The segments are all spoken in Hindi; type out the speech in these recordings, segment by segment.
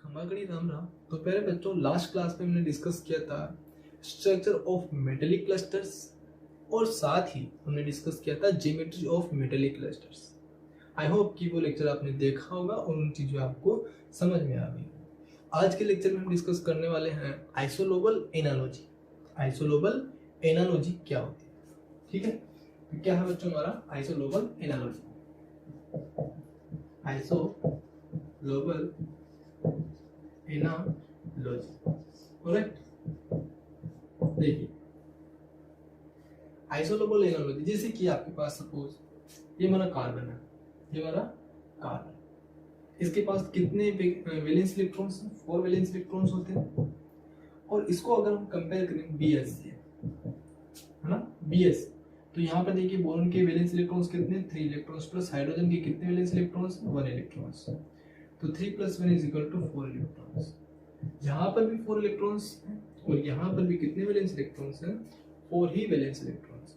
हमागड़ी राम राम। तो पहले बच्चों लास्ट क्लास में हमने डिस्कस किया था स्ट्रक्चर ऑफ मेटेलिक क्लस्टर्स और साथ ही हमने डिस्कस किया था geometry of metallic clusters. I hope कि वो लेक्चर आपने देखा होगा और उन चीज़ों आपको समझ में आ गई। आज के लेक्चर में हम डिस्कस करने वाले हैं आइसोलोबल एनालॉजी। आइसोलोबल एनालॉजी क्या होती है, ठीक है। तो क्या है बच्चों हमारा isolobal analogy. Isolobal analogy, correct. देखिए आइसोलोबल एनालॉजी, जैसे कि आपके पास सपोज ये हमारा कार्बन है, ये हमारा कार्बन, इसके पास कितने वैलेंस इलेक्ट्रॉन्स हैं? 4 वैलेंस इलेक्ट्रॉन्स होते हैं। और इसको अगर हम कंपेयर करें BS से, है ना, BS, तो यहाँ पर देखिए बोरॉन के वैलेंस इलेक्ट्रॉन्स कितने? 3 इलेक्ट्रॉन्स प्लस हाइड्रोजन के कितने वैलेंस इलेक्ट्रॉन्स? 1 इलेक्ट्रॉन्स। तो 3 + 1 = 4 इलेक्ट्रॉन्स। यहाँ पर भी 4 इलेक्ट्रॉन्स हैं और यहाँ पर भी कितने वैलेंस इलेक्ट्रॉन्स हैं? 4 ही वैलेंस इलेक्ट्रॉन्स,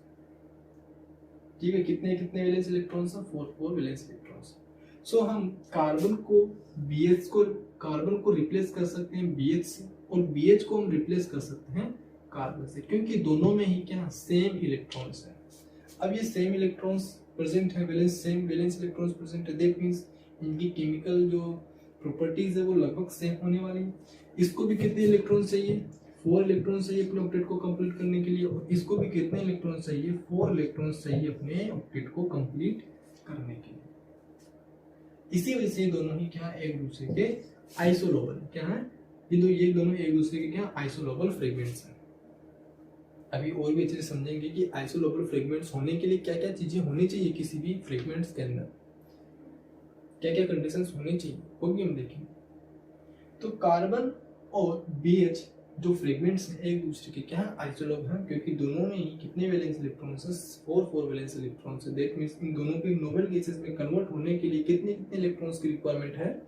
ठीक है। कितने कितने वैलेंस इलेक्ट्रॉन्स हैं? 4 वैलेंस इलेक्ट्रॉन्स। सो हम कार्बन को रिप्लेस कर सकते हैं BH से और BH को हम रिप्लेस कर सकते हैं कार्बन से, क्योंकि दोनों में ही क्या सेम इलेक्ट्रॉन्स है। अब ये सेम इलेक्ट्रॉन्स प्रेजेंट है, सेम वैलेंस इलेक्ट्रॉन्स प्रेजेंट है, दैट मींस इनकी केमिकल जो प्रॉपर्टीज है वो लगभग सेम होने वाली है। इसको भी कितने इलेक्ट्रॉन चाहिए? 4 इलेक्ट्रॉन चाहिए अपने ऑक्टेट को कंप्लीट करने के लिए, और इसको भी कितने इलेक्ट्रॉन चाहिए? 4 इलेक्ट्रॉन चाहिए अपने ऑक्टेट को कंप्लीट करने के लिए। इसी वजह से दोनों ही क्या एक दूसरे के आइसोलोबल क्या है, ये दोनों एक दूसरे के क्या आइसोलोबल फ्रेगमेंट्स हैं। अभी और भी अच्छे से समझेंगे कि आइसोलोबल फ्रेगमेंट्स होने के लिए क्या क्या चीजें होनी चाहिए, किसी भी फ्रेगमेंट्स के अंदर क्या क्या कंडीशंस होनी चाहिए, वो भी हम देखेंगे। तो कार्बन और BH जो फ्रेगमेंट्स हैं एक दूसरे के क्या है आइसोलोबल हैं, क्योंकि दोनों में ही कितने वैलेंस इलेक्ट्रॉन्स हैं? 4 वैलेंस इलेक्ट्रॉन्स है। दैट मींस इन दोनों के नोबल गैसेस में कन्वर्ट होने के लिए कितने कितने इलेक्ट्रॉन्स की रिक्वायरमेंट है?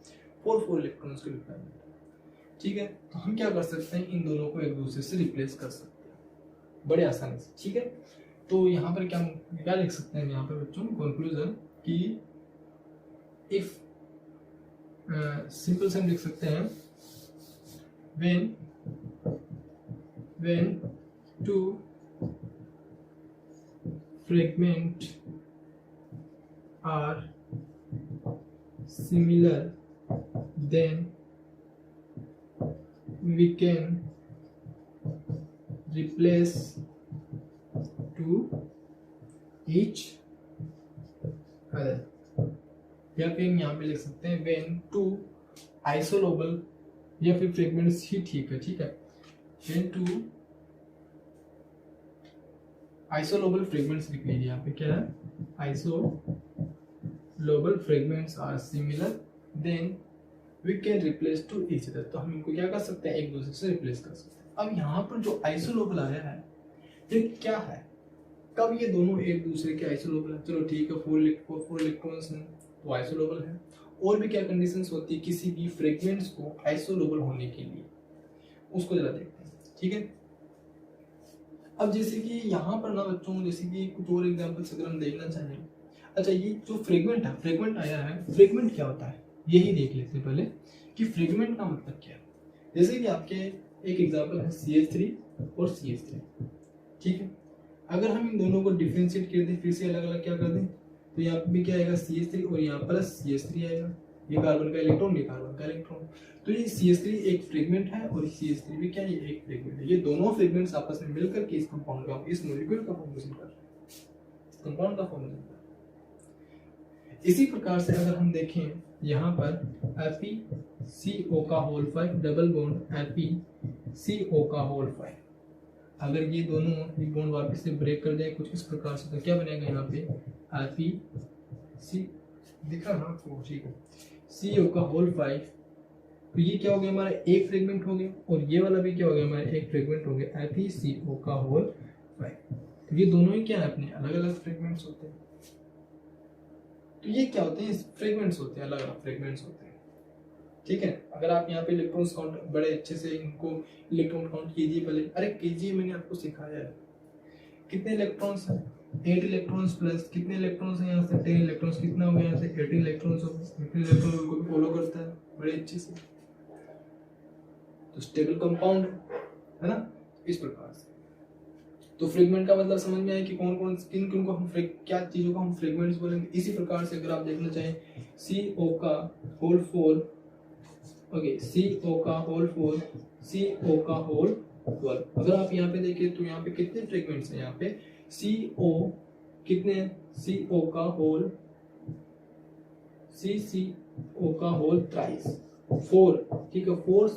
4 इलेक्ट्रॉन्स की रिक्वायरमेंट, ठीक है। तो हम क्या कर सकते हैं, इन दोनों को एक दूसरे से रिप्लेस कर सकते हैं बड़े आसानी से, ठीक है। तो यहाँ पर क्या लिख सकते हैं यहाँ पर बच्चों कंक्लूजन कि इफ सिंपल से हम लिख सकते हैं when two fragments are similar, then we can replace to each other, या फिर यहाँ पे लिख सकते हैं when two आइसोलोबल, या फिर फ्रेगमेंट्स ही ठीक है, ठीक है। when two आइसोलोबल फ्रेगमेंट्स लिख लीजिए यहाँ पे, क्या है isolobal fragments are similar then we can replace to each other. तो हम इनको क्या कर सकते हैं, एक दूसरे से रिप्लेस कर सकते हैं। अब यहाँ पर जो आइसोलोबल आया है ये क्या है, कब ये दोनों एक दूसरे के आइसोलोबल है? चलो ठीक है, 4 इलेक्ट्रॉन्स हैं तो आइसोलोबल है। और भी क्या कंडीशंस होती है किसी भी फ्रेगमेंट्स को आइसोलोबल होने के लिए, उसको जरा देखते हैं, ठीक है। अब जैसे कि यहाँ पर ना बच्चों, जैसे कि कुछ और एग्जांपल्स अगर हम देखना चाहें, अच्छा ये जो फ्रेगमेंट आया है, फ्रेगमेंट क्या होता है यही देख लेते हैं पहले कि फ्रेगमेंट का मतलब क्या है। जैसे कि आपके एक एग्जांपल है CH3 और CH3, ठीक है। अगर हम इन दोनों को डिफरेंशिएट कर दें, फिर से अलग अलग क्या कर दें, तो यहाँ पे भी क्या आएगा CH3 और यहाँ प्लस CH3 आएगा। ये कार्बन का इलेक्ट्रॉन, ये कार्बन का इलेक्ट्रॉन, तो ये CH3 एक फ्रेगमेंट है और CH3 भी क्या है, ये एक फ्रेगमेंट है। ये दोनों फ्रेगमेंट्स आपस में मिलकर के इस कंपाउंड का, इस मॉलिक्यूल का फॉर्मेशन कर रहे हैं, इस कंपाउंड का फॉर्मेशन कर रहे हैं। इसी प्रकार से अगर हम देखें यहाँ पर FeCO5 डबल बॉन्ड FeCO5, अगर ये दोनों ये बॉन्ड वापस से ब्रेक कर जाए कुछ इस प्रकार से, तो क्या बनेगा यहाँ पे FeC, दिख रहा है आपको, ठीक है, CO5। तो ये क्या हो गया हमारा एक फ्रेगमेंट हो गया, और ये वाला भी क्या हो गया हमारा एक फ्रेगमेंट हो गया FeCO5। तो ये दोनों ही क्या है अपने अलग अलग फ्रेगमेंट्स होते हैं। तो ये क्या होते हैं, फ्रेगमेंट्स होते हैं, अलग अलग फ्रेगमेंट्स होते हैं, ठीक है। अगर आप यहाँ पे इलेक्ट्रॉन्स काउंट बड़े अच्छे से इनको इलेक्ट्रॉन काउंट कीजिए पहले, अरे कीजिए, मैंने आपको सिखाया है। कितने इलेक्ट्रॉन्स हैं? 8 इलेक्ट्रॉन्स प्लस कितने इलेक्ट्रॉन्स हैं यहाँ से? 10 इलेक्ट्रॉन्स। कितना हो गया यहाँ से? 18 इलेक्ट्रॉन्स हो गए। 18 इलेक्ट्रॉन को भी फॉलो करता है बड़े अच्छे से, तो स्टेबल कंपाउंड है ना, इस प्रकार से। तो फ्रेगमेंट का मतलब समझ में आया कि कौन कौन किन किन को हम क्या चीजों को हम फ्रेगमेंट्स बोलेंगे। इसी प्रकार से अगर आप देखना चाहें CO का होल 4, ओके, CO का होल 4, CO का होल 12। अगर आप यहाँ पे देखें तो यहाँ पे कितने फ्रेगमेंट्स हैं, यहाँ पे CO कितने, CO का होल CO का होल थ्राइस 4, ठीक है, 4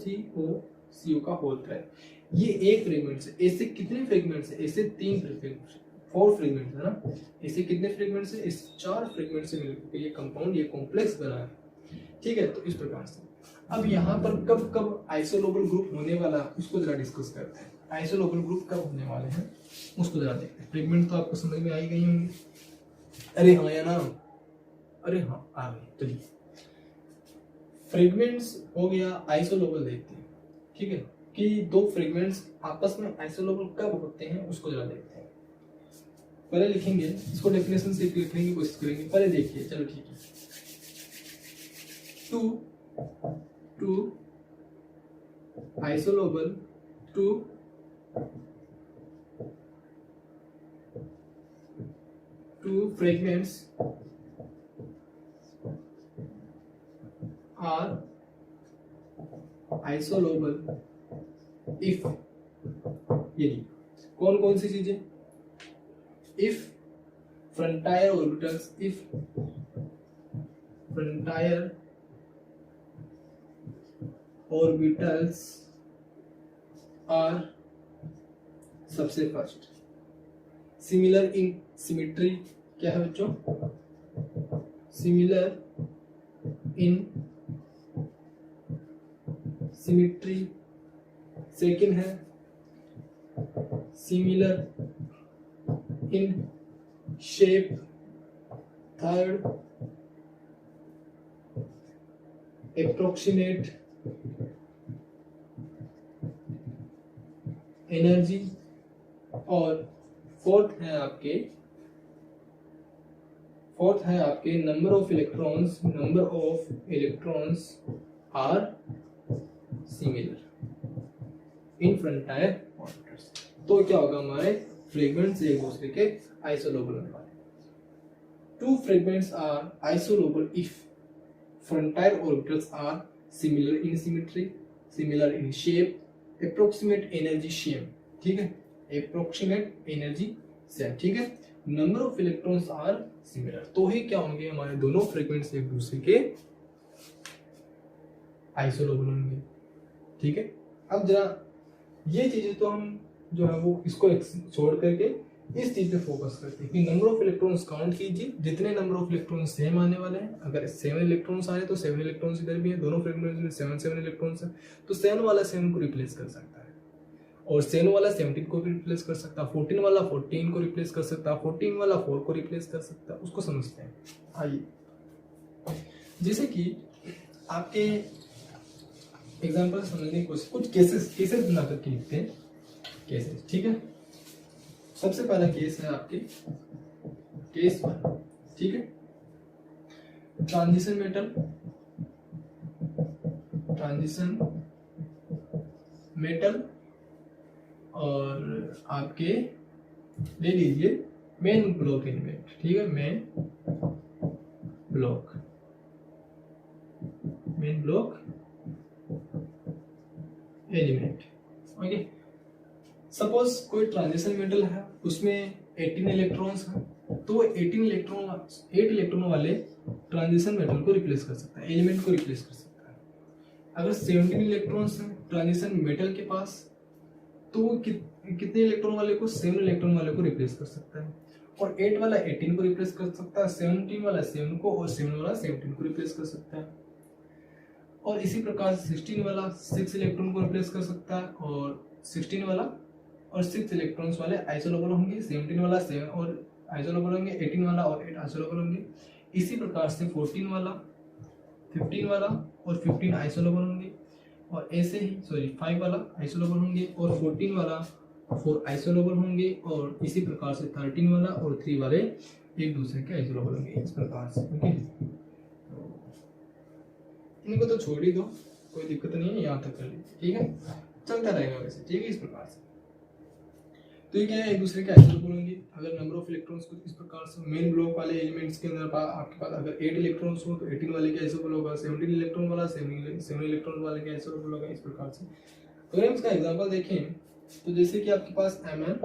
CO का होल थ्राइस। ये एक फ्रेगमेंट है। ऐसे कितने फ्रेगमेंट्स है, ऐसे 3 फ्रेगमेंट्स, 4 फ्रेगमेंट्स है ना। ऐसे कितने फ्रेगमेंट्स है, इस 4 फ्रेगमेंट से मिलकर ये कंपाउंड, ये कॉम्प्लेक्स बना है, ठीक है। तो इस प्रकार से अब यहाँ पर कब कब आइसोलोबल ग्रुप होने वाला है उसको जरा डिस्कस करते हैं। आइसोलोबल ग्रुप कब होने वाले हैं उसको जरा देखते हैं। फ्रेगमेंट तो आपको समझ में आ ही गई होंगी, अरे हाँ या ना, अरे हाँ आ गई। चलिए फ्रेगमेंट्स हो गया, आइसोलोबल देखते हैं, ठीक है, कि 2 फ्रेगमेंट्स आपस में आइसोलोबल कब होते हैं उसको जरा देखते हैं। पहले लिखेंगे इसको, डेफिनेशन से लिखने की कोशिश करेंगे। पहले देखिए, चलो ठीक है, two isolobal, two fragments are isolable if, यदि कौन कौन सी चीजें, if frontier orbitals, if frontier orbitals are, सबसे फर्स्ट सिमिलर इन सिमिट्री, क्या है बच्चों, सिमिलर इन सिमिट्री। सेकेंड है similar in shape. Third approximate energy. और फोर्थ है आपके number of electrons are similar in frontier orbitals. तो क्या होगा, हमारे फ्रेगमेंट्स एक दूसरे के आइसोलोबल होने वाले। 2 fragments are isolobal if frontier orbitals are similar in symmetry, similar in shape, approximate energy shape, ठीक है, अप्रोक्सीमेट एनर्जी सेम, ठीक है, number of electrons are similar. तो ही क्या होंगे, हमारे दोनों फ्रेगमेंट्स एक दूसरे के आइसोलोबल होंगे, ठीक है। अब जरा ये चीजें तो हम जो है वो इसको छोड़ करके इस चीज पे फोकस करते हैं कि नंबर ऑफ इलेक्ट्रॉन्स काउंट कीजिए, जितने नंबर ऑफ इलेक्ट्रॉन्स सेम आने वाले हैं। अगर 7 इलेक्ट्रॉन्स आ रहे हैं तो 7 इलेक्ट्रॉन्स इधर भी है, दोनों फ्रेगमेंट्स में 7 इलेक्ट्रॉन्स है, तो 7 वाला 7 को रिप्लेस कर सकता है, और 7 वाला 17 को भी रिप्लेस कर सकता है, 14 वाला 14 को रिप्लेस कर सकता है, 14 वाला 4 को रिप्लेस कर सकता है। उसको समझते हैं। आइए, जैसे कि आपके एग्जाम्पल समझने की कोशिश, कुछ केसेस बना करके लिखते हैं, केसेस, ठीक है। सबसे पहला केस है आपके केस 1, ठीक है, ट्रांजिशन मेटल और आपके ले लीजिए मेन ब्लॉक एलिमेंट, ठीक है, main block element, okay. Suppose कोई ट्रांजिशन मेटल है, उसमें 18 इलेक्ट्रॉन्स हैं, तो 8 इलेक्ट्रॉन वाले ट्रांजिशन मेटल को रिप्लेस कर सकता है, एलिमेंट को रिप्लेस कर सकता है। अगर 17 इलेक्ट्रॉन्स हैं ट्रांजिशन मेटल के पास, तो वो कितने इलेक्ट्रॉन वाले को, 7 इलेक्ट्रॉन वाले को रिप्लेस कर सकता है, और 8 वाला 18 को रिप्लेस कर सकता है, 17 वाला 7 को, और 7 वाला 17 को रिप्लेस कर सकता है। और इसी प्रकार 16 वाला 6 इलेक्ट्रॉन को रिप्लेस कर सकता है, और 16 वाला और 6 इलेक्ट्रॉन्स वाले आइसोलोबल होंगे, 17 वाला 7 और आइसोलोबल होंगे, 18 वाला और 8 आइसोलोबल होंगे। इसी प्रकार से 14 वाला 15 वाला और 15 आइसोलोबल होंगे, और ऐसे ही 5 वाला आइसोलोबल होंगे, और 14 वाला 4 आइसोलोबल होंगे, और इसी प्रकार से 13 वाला और 3 वाले एक दूसरे के आइसोलोबल होंगे, इस प्रकार से, ओके। इनको तो छोड़ ही दो, कोई दिक्कत नहीं है, यहाँ तक कर लीजिए, ठीक है, चलता रहेगा वैसे, ठीक है, इस प्रकार से। तो ये क्या है, एक दूसरे के आइसोटोप होंगे। अगर नंबर ऑफ इलेक्ट्रॉन्स को इस प्रकार से मेन ब्लॉक वाले एलिमेंट्स के अंदर आपके पास अगर 8 इलेक्ट्रॉन्स हो तो 18 वाले के आइसोटोप होगा, 17 इलेक्ट्रॉन वाला 7 इलेक्ट्रॉन वाले के आइसोटोप होगा, इस प्रकार से। अगर हम इसका एग्जांपल देखें तो जैसे कि आपके पास MnCO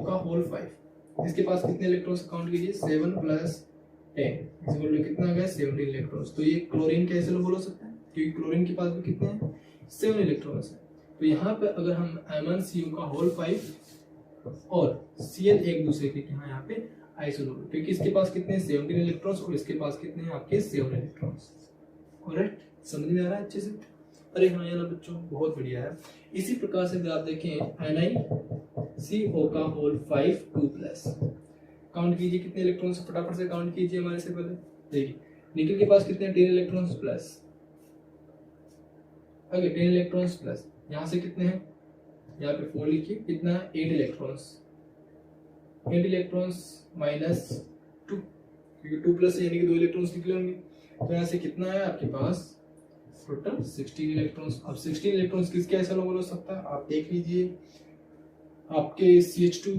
का होल 5, इसके पास कितने इलेक्ट्रॉन्स काउंट कीजिए, 7 + 10 इक्वल कितना आ गया, 17 इलेक्ट्रॉन्स। तो ये क्लोरीन के आइसोटोप हो सकता है क्योंकि क्लोरीन के पास भी कितने हैं, 7 इलेक्ट्रॉन्स है। तो यहाँ पे अगर हम MnCO का होल 5 और Cl एक दूसरे के यहाँ पे आइसोटोप, क्योंकि इसके पास कितने हैं, 17 इलेक्ट्रॉन्स और इसके पास कितने हैं आपके 7 इलेक्ट्रॉन्स। करेक्ट, समझ में आ रहा है अच्छे से? अरे हाँ यार बच्चों, बहुत बढ़िया है। इसी प्रकार से अगर आप देखें NiCO का होल 5 2+, काउंट कीजिए कितने इलेक्ट्रॉन्स, फटाफट से काउंट कीजिए हमारे से पहले। देखिए निकल के पास कितने, 10 electrons plus, okay 10 electrons plus, यहाँ से कितने हैं, यहाँ पे 4 लिखिए, कितना है 8 इलेक्ट्रॉन्स, 8 इलेक्ट्रॉन्स -2 क्योंकि 2+ यानी कि 2 इलेक्ट्रॉन्स निकले होंगे। तो यहाँ से कितना है आपके पास टोटल 16 इलेक्ट्रॉन्स। अब 16 इलेक्ट्रॉन्स किसके आइसोटोप हो सकता है, आप देख लीजिए, आपके CH2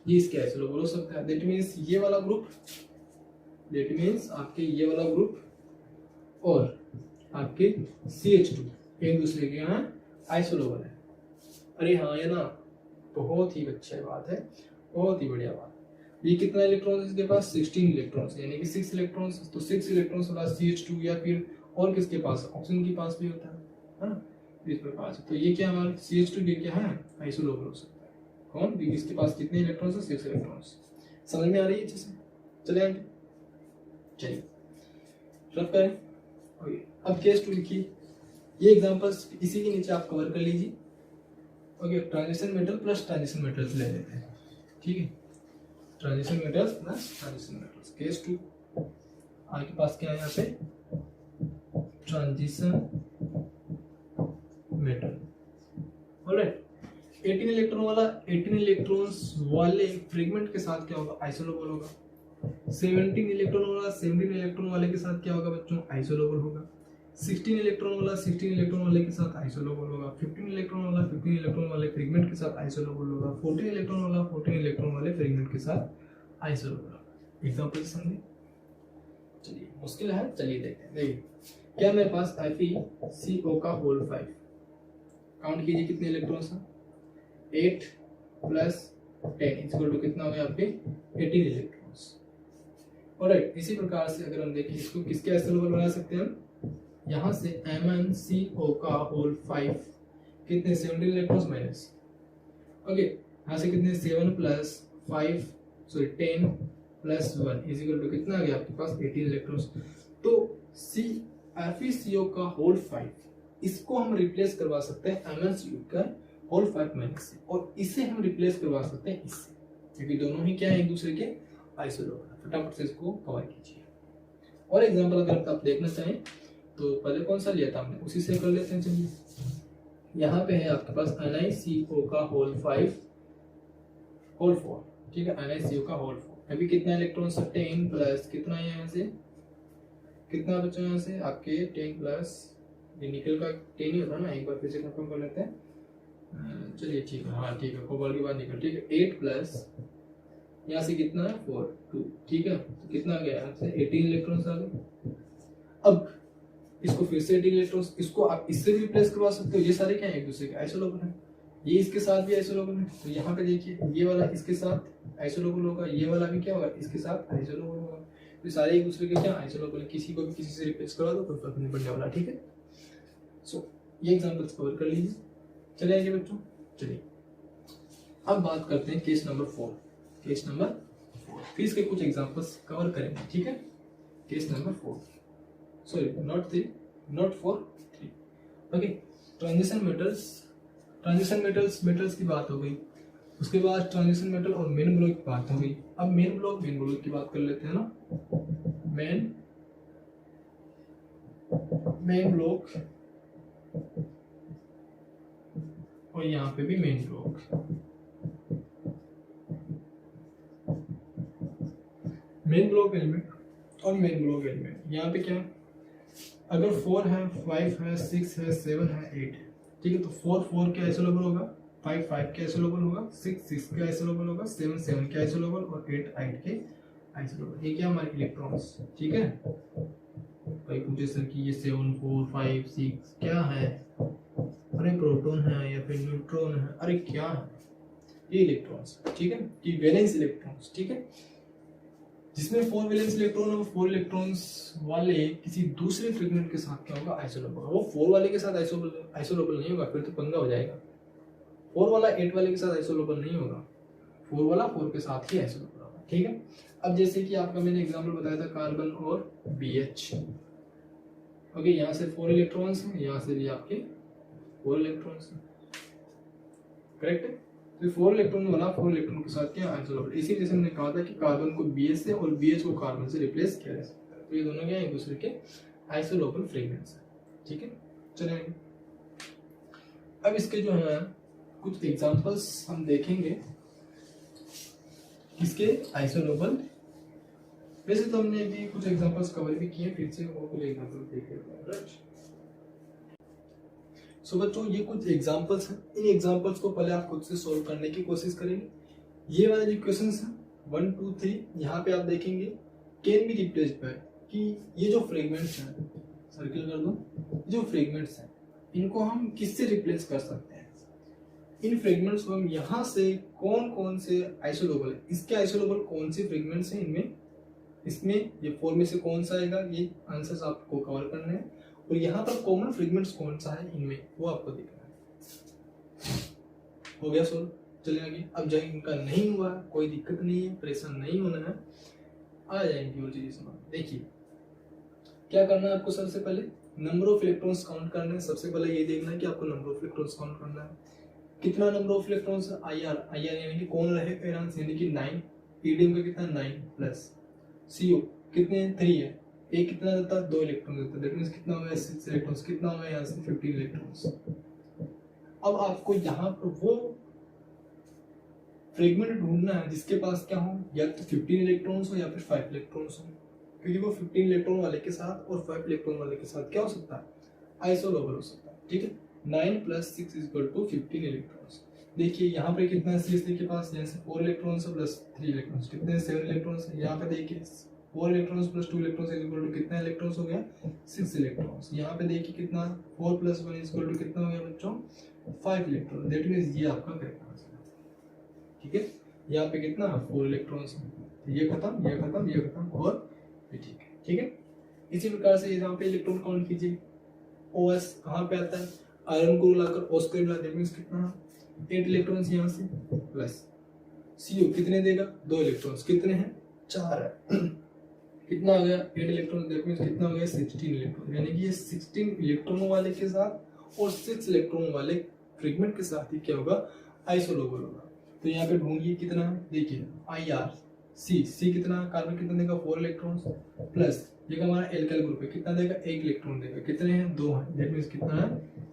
ये इसके आइसोटोप हो सकता है। दैट मींस ये वाला ग्रुप, दैट मींस आपके ये वाला ग्रुप और आपके CH2 एक दूसरे के यहाँ आइसोटोप है। अरे हाँ ये ना, बहुत ही अच्छी बात है, बहुत ही बढ़िया बात। ये कितना इलेक्ट्रॉन्स इसके पास, 16 इलेक्ट्रॉन्स, यानी कि 6 इलेक्ट्रॉन्स। तो 6 इलेक्ट्रॉन्स वाला CH2 या फिर और किसके पास, ऑक्सीजन के पास भी होता है ना, इस प्रकार से। तो ये क्या हमारा CH2 के क्या है, आइसोटोप हो सकता है। कौन, क्योंकि इसके पास कितने इलेक्ट्रॉन्स है, 6 इलेक्ट्रॉन्स। समझ में आ रही है अच्छे से? चले आगे, चलिए रब करें। ओके, अब केस 2 लिखिए। ये एग्जांपल्स इसी के नीचे आप कवर कर लीजिए। Okay, transition metal plus transition metals ले लेते हैं, ठीक है, transition metals plus transition metals. Case 2 आपके पास क्या है यहाँ पे, ट्रांजिशन मेटल। ऑलराइट, 18 इलेक्ट्रॉन वाला 18 इलेक्ट्रॉन्स वाले फ्रेगमेंट के साथ क्या होगा, आइसोटोप होगा। 17 इलेक्ट्रॉन वाला 17 इलेक्ट्रॉन वाले के साथ क्या होगा बच्चों, आइसोटोप होगा। 16 इलेक्ट्रॉन वाला 16 इलेक्ट्रॉन वाले के साथ आइसोटोप होगा। 15 इलेक्ट्रॉन वाला 15 इलेक्ट्रॉन वाले फ्रेगमेंट के साथ आइसोटोप होगा। 14 इलेक्ट्रॉन वाला 14 इलेक्ट्रॉन वाले फ्रेगमेंट के साथ आइसोटोप होगा। एग्जांपल समझिए, चलिए मुश्किल है, चलिए देखते हैं। देखिए क्या मेरे पास FeCO का होल 5, काउंट कीजिए कितने इलेक्ट्रॉन्स हैं, 8 + 10 इक्वल टू कितना हो गया आपके 18 इलेक्ट्रॉन्स। ऑलराइट, इसी प्रकार से अगर हम देखें इसको किसके आइसोटोप बना सकते हैं हम, यहाँ से MnCO का होल 5 कितने 17 इलेक्ट्रॉन्स माइनस, ओके यहाँ से कितने 7 + 5 सॉरी 10 + 1 इज इक्वल टू कितना आ गया आपके पास 18 इलेक्ट्रॉन्स। तो FeCO का होल 5 इसको हम रिप्लेस करवा सकते हैं MnCO का होल 5 माइनस से, और इसे हम रिप्लेस करवा सकते हैं इससे, क्योंकि दोनों ही क्या है एक दूसरे के आइसोटोप है। फटाफट से इसको कवर कीजिए। और एग्जांपल अगर आप देखना चाहें तो पहले कौन सा लिया था हमने, उसी से कर लेते हैं। चलिए यहाँ पे है आपके पास NiCO का होल 5 होल 4, ठीक है, NiCO का होल 4। अभी कितना इलेक्ट्रॉन, 10 प्लस कितना है यहाँ से, कितना बचा यहाँ से आपके 10 प्लस, ये निकल का 10 ही होता है ना, एक बार फिर से कंफर्म कर लेते हैं। चलिए ठीक है, हाँ ठीक है, कोबाल्ट के बाद निकल, ठीक है 8 प्लस यहाँ से कितना है 4 2, ठीक है, तो कितना आ गया यहाँ से 18 इलेक्ट्रॉन्स आ गए। अब इसको फिर से 18 इलेक्ट्रॉन्स, इसको आप इससे भी रिप्लेस करवा सकते हो। ये सारे क्या है एक दूसरे के आइसोटोप हैं, ये इसके साथ भी आइसोटोप है। तो यहाँ पे देखिए ये वाला इसके साथ आइसोटोप होगा, ये वाला भी क्या होगा इसके साथ आइसोटोप होगा। तो सारे एक दूसरे के क्या आइसोटोप है, किसी को भी किसी से रिप्लेस करवा दो कोई फर्क नहीं पड़ने वाला, ठीक है। सो ये एग्जांपल्स कवर कर लीजिए। चले आइए बच्चों, चलिए अब बात करते हैं केस नंबर 4। केस नंबर 4 फिर इसके कुछ एग्जांपल्स कवर करेंगे, ठीक है। Case number 4 sorry not 3 not 4 3, okay. Transition metals की बात हो गई, उसके बाद ट्रांजिशन मेटल और मेन ब्लॉक की बात हो गई। अब मेन ब्लॉक की बात कर लेते हैं ना। मेन ब्लॉक और यहाँ पे भी main block. Main block element और मेन ब्लॉक एलिमेंट, यहाँ पे क्या अगर 4 है, 5 है, 6 है, 7 है, 8 है, ठीक है, तो 4 के आइसोलेबल होगा, 5 के आइसोलेबल होगा, 6 के आइसोलेबल होगा, 7 के आइसोलेबल और 8 के आइसोलेबल। ये क्या हमारे इलेक्ट्रॉन्स, ठीक है। कोई पूछे सर कि ये 7, 4, 5, 6 क्या है, अरे प्रोटॉन है या फिर न्यूट्रॉन है, अरे क्या है, ये इलेक्ट्रॉन्स, ठीक है, कि वैलेंस इलेक्ट्रॉन्स, ठीक है। जिसमें 4 वैलेंस इलेक्ट्रॉन है, वो 4 इलेक्ट्रॉन्स वाले किसी दूसरे फ्रेगमेंट के साथ क्या होगा, आइसोलेबल होगा। वो 4 वाले के साथ आइसोलेबल नहीं होगा, फिर तो पंगा हो जाएगा। 4 वाला 8 वाले के साथ आइसोलेबल नहीं होगा, 4 वाला 4 के साथ ही आइसोलेबल होगा, ठीक है। अब जैसे कि आपका मैंने एग्जांपल बताया था कार्बन और BH, ओके, यहाँ से 4 इलेक्ट्रॉन्स हैं, यहाँ से भी आपके 4 इलेक्ट्रॉन्स हैं, करेक्ट है। तो 4 इलेक्ट्रॉन वाला 4 इलेक्ट्रॉन के साथ क्या आइसोलेबल, इसी वजह से हमने कहा था कि कार्बन को BH से और BH को कार्बन से रिप्लेस किया जा सकता है। तो ये दोनों क्या है, एक दूसरे के आइसोलेबल फ्रेगमेंट्स हैं, ठीक है। चलिए अब इसके जो है कुछ एग्जांपल्स हम देखेंगे किसके आइसोलेबल। वैसे तो हमने भी कुछ एग्जांपल्स कवर भी किए, फिर से और कुछ एग्जांपल देख लेते हैं, राइट। सो बच्चों ये कुछ एग्जांपल्स हैं, इन एग्जांपल्स को पहले आप खुद से सॉल्व करने की कोशिश करेंगे। ये वाले जो क्वेश्चंस हैं 1, 2, 3 यहाँ पे आप देखेंगे कैन बी रिप्लेस्ड बाय, कि ये जो फ्रेगमेंट्स हैं, सर्किल कर दो, जो फ्रेगमेंट्स हैं इनको हम किससे रिप्लेस कर सकते हैं। इन फ्रेगमेंट्स को हम यहाँ से कौन कौन से आइसोलेबल है, इसके आइसोलेबल कौन से फ्रेगमेंट्स हैं इनमें, इसमें ये 4 में से कौन सा आएगा, ये आंसर्स आपको कवर करने हैं। और यहाँ पर कॉमन फ्रेगमेंट्स कौन सा है इनमें, वो आपको देखना है। हो गया सोल्व, चलिए आगे। अब जब इनका नहीं हुआ कोई दिक्कत नहीं है, परेशान नहीं होना है, आ जाएंगी और चीजें समझ। देखिए क्या करना है आपको, सबसे पहले नंबर ऑफ इलेक्ट्रॉन्स काउंट करना है। सबसे पहले ये देखना है कि आपको नंबर ऑफ इलेक्ट्रॉन्स काउंट करना है। कितना नंबर ऑफ इलेक्ट्रॉन्स है, IR यानी कि कौन रहेगा एरांस, यानी कि 9, ईडीएम का कितना 9 प्लस CO कितने 3 है, एक कितना देता है 2 इलेक्ट्रॉन देता है, दैट मींस कितना हुआ 6 इलेक्ट्रॉन्स, कितना हुआ यहाँ से 15 इलेक्ट्रॉन्स। अब आपको यहाँ पर वो फ्रेगमेंट ढूंढना है जिसके पास क्या हो, या तो 15 इलेक्ट्रॉन्स हो या फिर 5 इलेक्ट्रॉन्स हो, क्योंकि वो 15 इलेक्ट्रॉन वाले के साथ और 5 इलेक्ट्रॉन वाले के साथ क्या हो सकता है, आइसोलेबल हो सकता है, ठीक है। 9 + 6 = 15 इलेक्ट्रॉन्स। देखिए यहाँ पे कितना है CH3 के पास, यहाँ से 4 इलेक्ट्रॉन्स प्लस 3 इलेक्ट्रॉन्स, कितने 7 इलेक्ट्रॉन्स है। यहाँ पे देखिए 4 electrons plus 2 electrons equal to कितना इलेक्ट्रॉन्स हो गया, 6 इलेक्ट्रॉन्स। यहाँ पे देखिए कितना 4 + 1 इक्वल टू कितना हो गया बच्चों, 5 इलेक्ट्रॉन। दैट मींस ये आपका करेक्ट आंसर है, ठीक है। यहाँ पे कितना 4 इलेक्ट्रॉन्स, ये खत्म, ये खत्म, ये खत्म और ये ठीक है, ठीक है। इसी प्रकार से यहाँ पे इलेक्ट्रॉन काउंट कीजिए। OS कहाँ पे आता है, आयरन को लाकर O2 मिला, दैट मींस कितना 8 इलेक्ट्रॉन्स यहाँ से प्लस CO कितने देगा 2 इलेक्ट्रॉन्स, कितने हैं 4 है, कितना हो गया 8 इलेक्ट्रॉन, दैट मींस कितना हो गया 16 इलेक्ट्रॉन। यानी कि ये 16 इलेक्ट्रॉनों वाले के साथ और 6 इलेक्ट्रॉन वाले फ्रेगमेंट के साथ ही क्या होगा, आइसोलेबल होगा। तो यहाँ पे ढूंढिए कितना है, देखिए IR C कितना, कार्बन कितना देगा 4 इलेक्ट्रॉन्स प्लस ये हमारा एल्काइल ग्रुप है, कितना देगा 1 इलेक्ट्रॉन देगा, कितने हैं 2 हैं, दैट मींस कितना है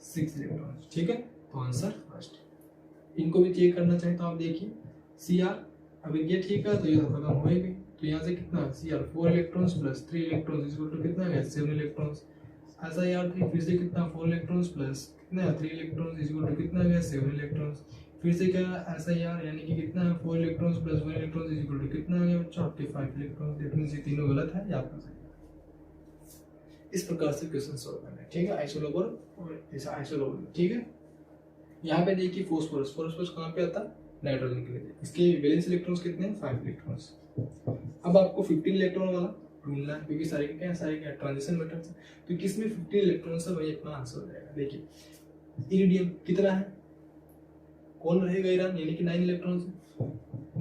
6 इलेक्ट्रॉन, ठीक है। तो आंसर फर्स्ट। इनको भी चेक करना चाहे तो आप देखिए CR, अगर ये ठीक है तो ये खत्म हो गई। तो यहाँ से कितना CR 4 electrons plus 3 electrons equal to कितना है 7 इलेक्ट्रॉन्स। ऐसा SiR3 फिर से कितना 4 इलेक्ट्रॉन्स प्लस कितना 3 इलेक्ट्रॉन्स इक्वल टू कितना है 7 इलेक्ट्रॉन्स। फिर से क्या SiR यानी कि कितना है 4 electrons plus 1 electrons equal to कितना है बच्चों आपके 5 इलेक्ट्रॉन्स। दैट मींस ये तीनों गलत है, ये आपका सही है। इस प्रकार से क्वेश्चन सॉल्व करना है, ठीक है। आइसोलेबल और ऐसा आइसोलेबल, ठीक है। यहाँ पे देखिए फास्फोरस कहाँ पे आता है, नाइट्रोजन के लिए। इसके वैलेंस इलेक्ट्रॉन्स कितने हैं 5 इलेक्ट्रॉन्स। अब आपको 15 इलेक्ट्रॉन वाला ढूंढना है, क्योंकि सारे क्या ट्रांजिशन मेटल्स है, तो किसमें 15 इलेक्ट्रॉन्स है वही अपना आंसर हो जाएगा। देखिए इरिडियम कितना है, कौन रहेगा ईरान, यानी कि 9 इलेक्ट्रॉन्स,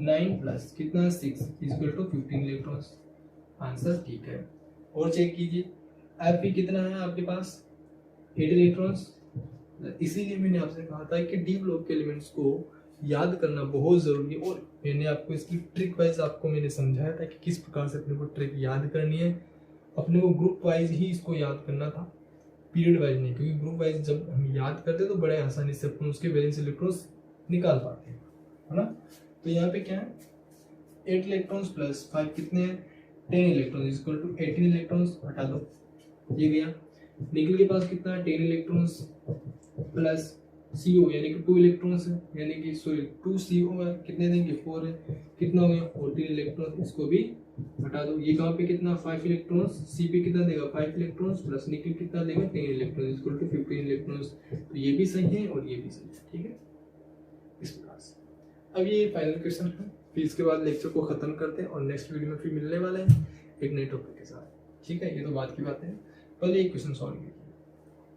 9 प्लस कितना 6 इक्वल टू 15 इलेक्ट्रॉन्स, आंसर ठीक है। और चेक कीजिए Fe कितना है आपके पास 8 इलेक्ट्रॉन्स। इसीलिए मैंने आपसे कहा था कि डी ब्लॉक के एलिमेंट्स को याद करना बहुत जरूरी है, और मैंने आपको इसकी ट्रिक वाइज आपको मैंने समझाया था कि किस प्रकार से अपने को ट्रिक याद करनी है। अपने को ग्रुप वाइज ही इसको याद करना था, पीरियड वाइज नहीं, क्योंकि ग्रुप वाइज जब हम याद करते तो बड़े आसानी से अपन उसके वैलेंस इलेक्ट्रॉन्स निकाल पाते हैं, है ना। तो यहाँ पे क्या है 8 इलेक्ट्रॉन्स प्लस 5 कितने हैं 10 इलेक्ट्रॉन्स इक्वल टू 18 इलेक्ट्रॉन्स, हटा दो ये गया। निकल के पास कितना है 10 इलेक्ट्रॉन्स प्लस CO यानी कि 2 इलेक्ट्रॉन्स है, यानी कि सॉरी 2 CO है, कितने देंगे 4 है, कितना हो गया 14 इलेक्ट्रॉन, इसको भी हटा दो। ये कहाँ पे कितना 5 इलेक्ट्रॉन्स, C पे कितना देगा 5 इलेक्ट्रॉन्स प्लस निकल कितना देगा 10 इलेक्ट्रॉन इक्वल टू 15 इलेक्ट्रॉन्स। तो ये भी सही है और ये भी सही है, ठीक है इस प्रकार से। अब ये फाइनल क्वेश्चन है, फिर इसके बाद लेक्चर को खत्म करते हैं और नेक्स्ट वीडियो में फिर मिलने वाले हैं एक नए टॉपिक के साथ, ठीक है। ये तो बात की बात है, पहले एक क्वेश्चन सॉल्व कीजिए,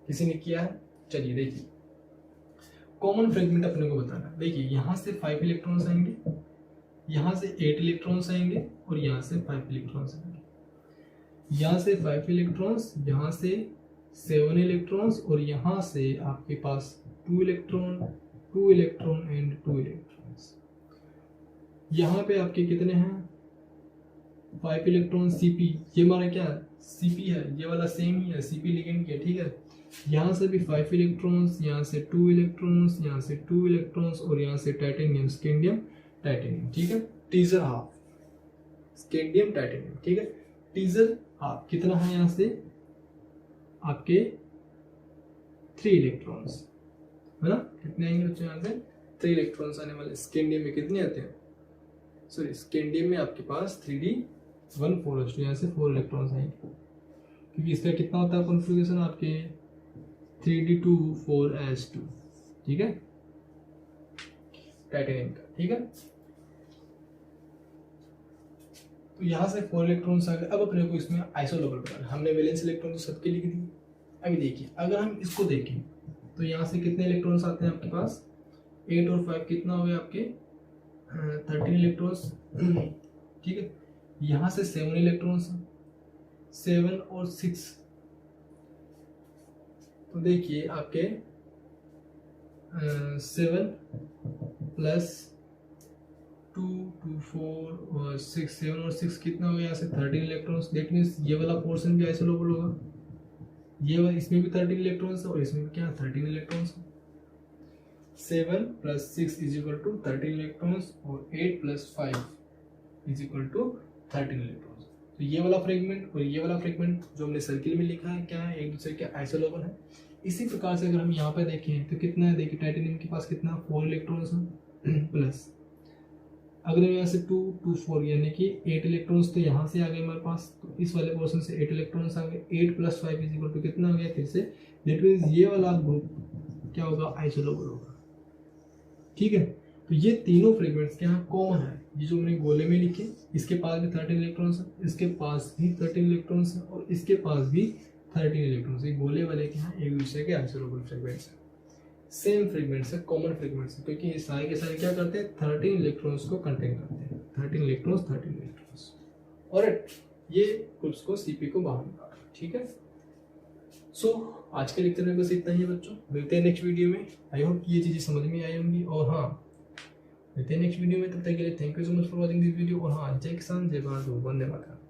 किसी ने किया है, चलिए देखिए। कॉमन फ्रेगमेंट अपने को बताना है। देखिए यहाँ से 5 इलेक्ट्रॉन्स आएंगे, यहाँ से 8 इलेक्ट्रॉन्स आएंगे और यहाँ से 5 इलेक्ट्रॉन्स आएंगे। यहाँ से 5 इलेक्ट्रॉन्स, यहाँ से 7 इलेक्ट्रॉन्स और यहाँ से आपके पास 2 इलेक्ट्रॉन एंड 2 इलेक्ट्रॉन्स। यहाँ पे आपके कितने हैं 5 इलेक्ट्रॉन CP, ये हमारा क्या CP है, ये वाला सेम ही है CP लिगेंड के, ठीक है। यहाँ से भी 5 इलेक्ट्रॉन्स, यहाँ से 2 इलेक्ट्रॉन्स, यहाँ से 2 इलेक्ट्रॉन्स और यहाँ से टाइटेनियम स्कैंडियम टाइटेनियम, ठीक है। टीजर हाफ स्कैंडियम टाइटेनियम, ठीक है। टीजर हाफ कितना है, यहाँ से आपके 3 इलेक्ट्रॉन्स है ना, कितने आएंगे बच्चों, यहाँ से 3 इलेक्ट्रॉन्स आने वाले। स्कैंडियम में कितने आते हैं, सॉरी स्कैंडियम में आपके पास 3D14, यहाँ से 4 इलेक्ट्रॉन्स आएंगे, क्योंकि इसका कितना होता है कॉन्फ़िगरेशन आपके 3D2 4S2, ठीक है टाइटेनियम का, ठीक है। तो यहाँ से 4 इलेक्ट्रॉन्स आ गए। अब अपने को इसमें आइसोलेबल बनाना, हमने वैलेंस इलेक्ट्रॉन तो सबके लिख दिए। अभी देखिए अगर हम इसको देखें तो यहाँ से कितने इलेक्ट्रॉन्स आते हैं आपके पास 8 और 5 कितना हो गया आपके 13 इलेक्ट्रॉन्स, ठीक है। यहाँ से 7 इलेक्ट्रॉन्स, 7 और 6, तो देखिए आपके 7 प्लस 2 2 4 और 6, 7 और 6 कितना हो गया, यहाँ से 13 इलेक्ट्रॉन्स। दैट मीन्स ये वाला पोर्शन भी आइसोलेबल होगा, ये वाला इसमें भी 13 इलेक्ट्रॉन्स है और इसमें भी क्या 13 इलेक्ट्रॉन्स है। 7 plus 6 is equal to 13 electrons और 8 plus 5 is equal to 13 electrons. तो ये वाला फ्रेगमेंट और ये वाला फ्रेगमेंट जो हमने सर्किल में लिखा है क्या है, एक दूसरे के आइसोलेबल है। इसी प्रकार से अगर हम यहाँ पे देखें तो कितना है, देखिए टाइटेनियम के पास कितना 4 इलेक्ट्रॉन्स हैं प्लस अगर यहाँ से 2 2 4 यानी कि 8 इलेक्ट्रॉन्स तो यहाँ से आ गए हमारे पास, तो इस वाले पोर्शन से 8 इलेक्ट्रॉन्स आ गए। 8 प्लस 5 इज इक्वल टू कितना हो गया फिर से, दैट मीन्स ये वाला ग्रुप क्या होगा आइसोलेबल होगा, ठीक है। तो ये तीनों फ्रेगमेंट्स के यहाँ कॉमन है, ये जो हमने गोले में लिखे, इसके पास भी 13 इलेक्ट्रॉन्स है, इसके पास भी 13 इलेक्ट्रॉन्स है और इसके पास भी 13 इलेक्ट्रॉन्स। ये गोले वाले के यहाँ एक दूसरे के आइसोलेबल फ्रेगमेंट्स है, सेम फ्रेगमेंट्स है, कॉमन फ्रेगमेंट्स है, क्योंकि ये सारे के सारे क्या करते हैं 13 इलेक्ट्रॉन्स को कंटेन करते हैं, 13 इलेक्ट्रॉन्स और ये ग्रुप्स को CP को बाहर निकालते हैं, ठीक है। सो आज के लेक्चर में बस इतना ही बच्चों, मिलते हैं नेक्स्ट वीडियो में। आई होप ये चीज़ें समझ में आई होंगी और हाँ मिलते हैं नेक्स्ट वीडियो में, तब तक के लिए thank you so much for watching this video. और हाँ जय किसान जय भारत, वंदे मातरम।